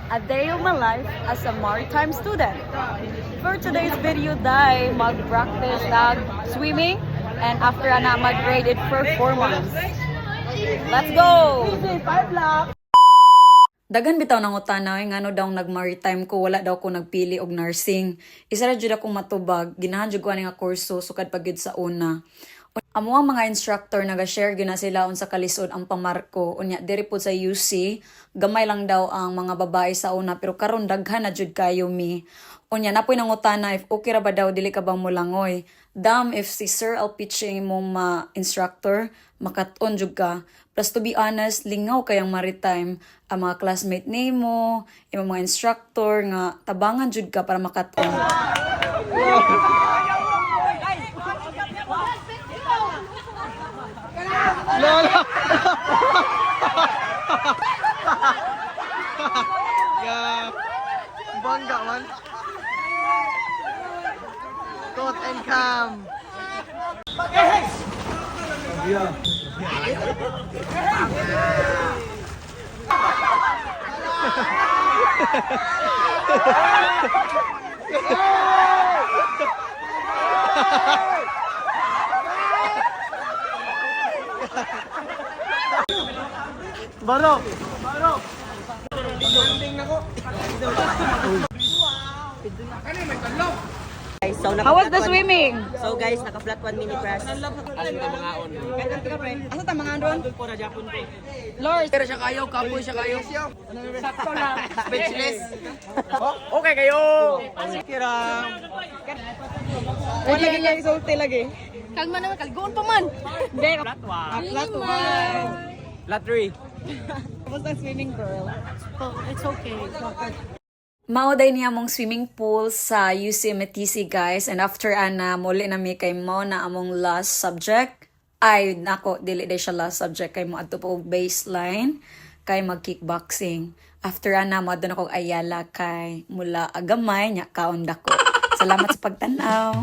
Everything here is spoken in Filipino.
a day of my life as a maritime student. For today's video, day mag-practice lag swimming and after ana mag-graded performance. Let's go! Dagan bitaw nang utanaw ngano daw nag-maritime ko, wala daw ko nagpili og nursing. Isa ra jud akong matubag, ginahan jud ko ani nga kurso sukad pagid sa una. Amo ang mga instructor naga-share gyud na sila unsa kalisod ang pamarko. Unya diri pod sa UC, gamay lang daw ang mga babae sa una pero karon daghan na jud kayo mi. Unya napoy nangutana if okay ra ba daw dili ka bang mulangoy. Damn if si Sir Alpiching mo instructor makaton jud ka. Plus to be honest, lingaw kayang maritime ang mga classmate nimo, imong mga instructor nga tabangan jud ka para makaton. Lola! Yeah. Bangga man. Tot and cam. Yeah. Baro! Baro! Landing na ko. So, How was the swimming? So guys, naka-flat 1 mini press. Asa ta mga andon? Lord, pero siya kayo, kapoy siya kayo. Sakto lang. Speechless. Okay kayo. Kirang. Wala lagi nga isulti lagi. Kalma naman, kalgoon pa man. Hindi. Flat 1. Flat 3. Kamusta ang swimming, girl? It's okay. Mauday niya mong swimming pool sa UCMTC guys, and after ana muli na mi kay mo na among last subject. Ay nako, dili day siya last subject kay mo adto po baseline kay mag kickboxing. After ana mo adto na kog ayala kay mula agamay nya kaon dako. Salamat sa pagtanaw.